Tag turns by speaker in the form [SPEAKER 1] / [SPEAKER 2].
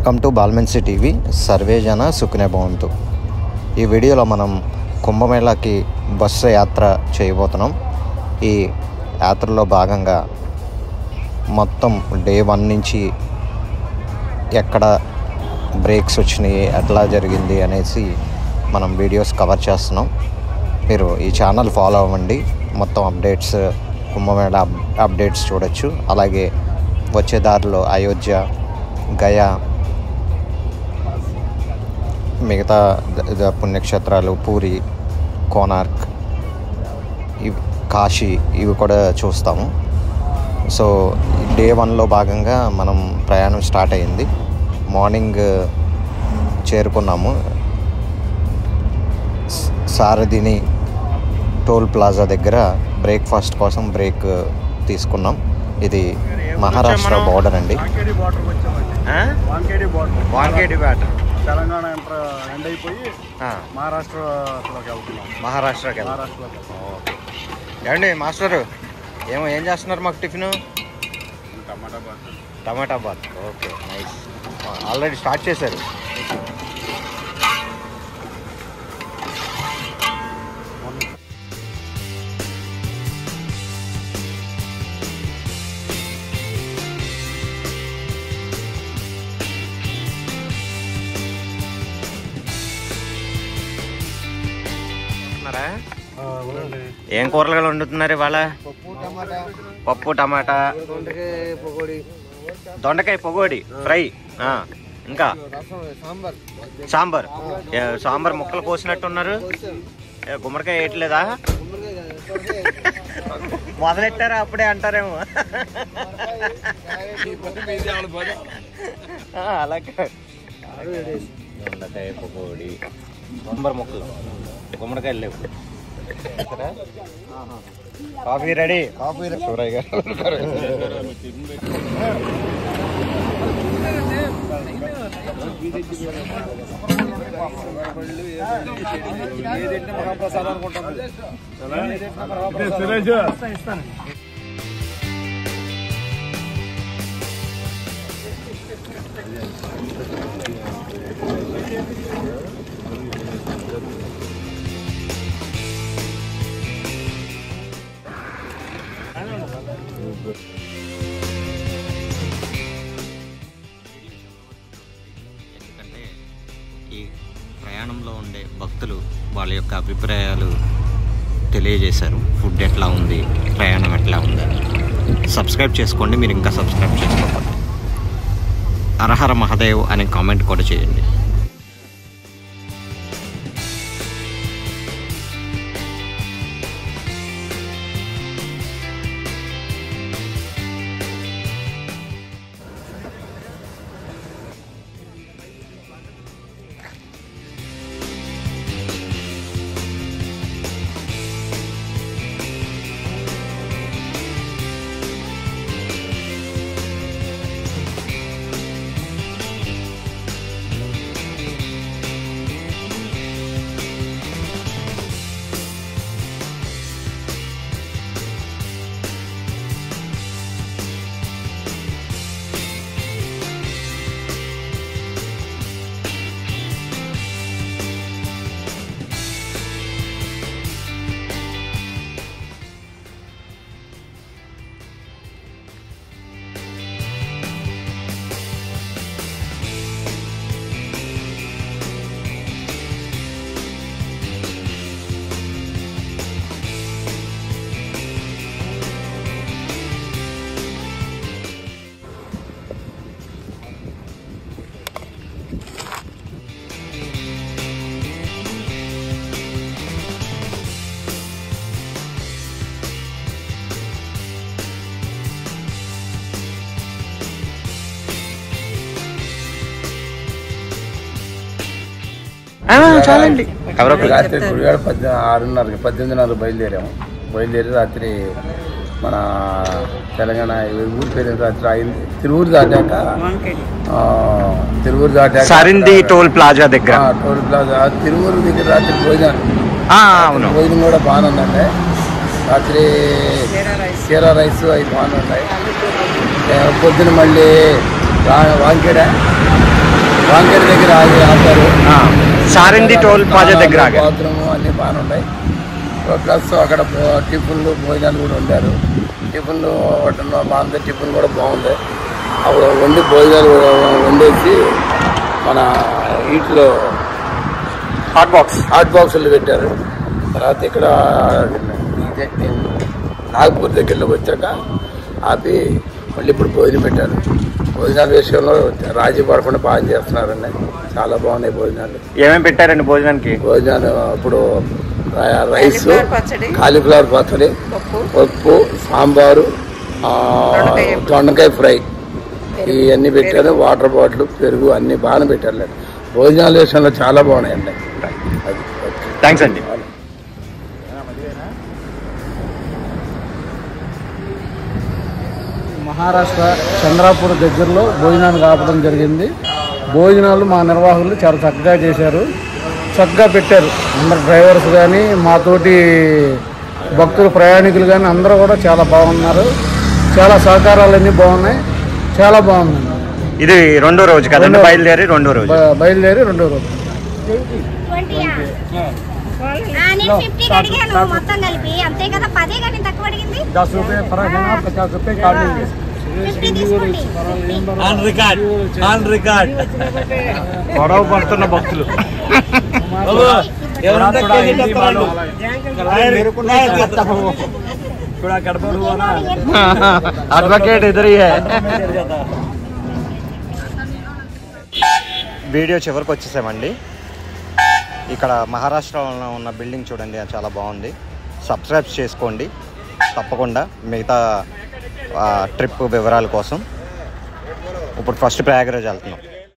[SPEAKER 1] Welcome to బాల్మెన్సీ TV. సర్వే జన సుఖనే భవంతు. ఈ వీడియోలో మనం కుంభమేళాకి బస్సు యాత్ర చేయబోతున్నాం. ఈ యాత్రలో భాగంగా మొత్తం డే 1 నుంచి ఎక్కడ బ్రేక్స్ వచ్చినాయి, ఎట్లా జరిగింది అనేసి మనం వీడియోస్ కవర్ చేస్తున్నాం. మీరు ఈ ఛానల్ ఫాలో అవ్వండి. మొత్తం అప్డేట్స్, కుంభమేళా అప్డేట్స్ చూడొచ్చు. అలాగే వచ్చే దారిలో అయోధ్య, గయా, మిగతా పుణ్యక్షేత్రాలు, పూరి, కోనార్క్, కాశీ, ఇవి కూడా చూస్తాము. సో డే 1లో భాగంగా మనం ప్రయాణం స్టార్ట్ అయింది. మార్నింగ్ చేరుకున్నాము. సారథిని టోల్ ప్లాజా దగ్గర బ్రేక్ఫాస్ట్ కోసం బ్రేక్ తీసుకున్నాం. ఇది మహారాష్ట్ర బార్డర్ అండి.
[SPEAKER 2] తెలంగాణ ఎండ్ అయిపోయి మహారాష్ట్రకి
[SPEAKER 1] ఓకే. ఏమండి మాస్టరు, ఏం చేస్తున్నారు మాకు tiffin? Tomato bath. Okay, nice. Already start చేశారు. ఏం కూరలు వండుతున్నారు ఇవాళ? పప్పు, టమాటా, దొండకాయ పకోడీ ఫ్రై, ఇంకా సాంబార్. సాంబార్ ముక్కలు కోసినట్టున్నారు. గుమ్మడికాయ వేయట్లేదా? మొదలెట్టారా అప్పుడే అంటారేమో. అలాగే దొండకాయ పకోడీ, సాంబార్ ముక్కలు, గుమ్మడికాయలు లేవు. Coffee ready. కాఫీ సూరయ్య గారు
[SPEAKER 2] మహాప్రసాదం అనుకుంటాను.
[SPEAKER 1] ఎందుకంటే ఈ ప్రయాణంలో ఉండే భక్తులు వాళ్ళ యొక్క అభిప్రాయాలు తెలియజేశారు. ఫుడ్ ఎట్లా ఉంది, ప్రయాణం ఎట్లా ఉంది. సబ్స్క్రైబ్ చేసుకోండి. మీరు ఇంకా సబ్స్క్రైబ్ చేసుకోండి. హరహర మహాదేవ్ అనే కామెంట్ కూడా చేయండి. చాలండి.
[SPEAKER 2] రాత్రి 6:30 బయలుదేరి రాత్రి మన తెలంగాణ ఊరి పేరు రాత్రి అయింది. తిరువురు దాటాక
[SPEAKER 1] సారింది టోల్ ప్లాజా దగ్గర,
[SPEAKER 2] టోల్ ప్లాజా తిరువురు దగ్గర రాత్రి భోజనం కూడా బాగానే ఉందండి. రాత్రి కీరా రైస్ అవి బాగానే ఉన్నాయి. పొద్దున మళ్ళీ వాంకేడ వాంకేరి దగ్గర ఆపారు.
[SPEAKER 1] సారండి టోల్ ప్లాజా దగ్గర
[SPEAKER 2] బాత్రూమ్ అన్నీ బాగానే ఉన్నాయి. ప్లస్ అక్కడ టిఫిన్లు భోజనాలు కూడా వండారు. టిఫిన్లు బాగుంది. టిఫిన్ కూడా బాగుంది. అప్పుడు వండి భోజనాలు వండేసి మన వీటిలో హాట్ బాక్సులు పెట్టారు. తర్వాత ఇక్కడ నాగపూర్ దగ్గరలోకి వచ్చాక ఆపి మళ్ళీ ఇప్పుడు భోజనం పెట్టారు. భోజనాల విషయంలో రాజీ పడకుండా బాగా చేస్తున్నారండి. చాలా బాగున్నాయి భోజనాలు.
[SPEAKER 1] ఏమేమి పెట్టారండి భోజనానికి?
[SPEAKER 2] భోజనాలు ఇప్పుడు రైస్, కాలీఫ్లవర్ పచ్చడి, పప్పు, సాంబారు, దొండకాయ ఫ్రై ఇవన్నీ పెట్టారు. వాటర్ బాటిల్, పెరుగు అన్నీ బాగానే పెట్టారు. భోజనాల విషయంలో చాలా బాగున్నాయండి. అది
[SPEAKER 1] థ్యాంక్స్ అండి.
[SPEAKER 3] మహారాష్ట్ర చంద్రాపూర్ దగ్గరలో భోజనానికి ఆపడం జరిగింది. భోజనాలు మా నిర్వాహకులు చాలా చక్కగా చేశారు, చక్కగా పెట్టారు. అందరు డ్రైవర్స్ కానీ మాతోటి భక్తులు ప్రయాణికులు కానీ అందరూ కూడా చాలా బాగున్నారు. చాలా సహకారాలన్నీ బాగున్నాయి. చాలా బాగుందండి.
[SPEAKER 1] ఇది రెండో రోజు కదండి? బయలుదేరి రెండో రోజు.
[SPEAKER 4] మొత్తం కలిపి అంతే కదా? 10 కానీ తక్కువ అడిగింది.
[SPEAKER 3] 10 రూపాయలు 50 రూపాయలు కాదు. గొడవ పడుతున్న భక్తులు అడ్వకేట్ ఎదురయ్యే.
[SPEAKER 1] వీడియో చివరికి వచ్చేసామండి. ఇక్కడ మహారాష్ట్రలో ఉన్న బిల్డింగ్ చూడండి, చాలా బాగుంది. సబ్స్క్రైబ్ చేసుకోండి తప్పకుండా మిగతా ట్రిప్ వివరాల కోసం. ఇప్పుడు ఫస్ట్ ప్రయాగరాజ్ వెళ్తున్నాం.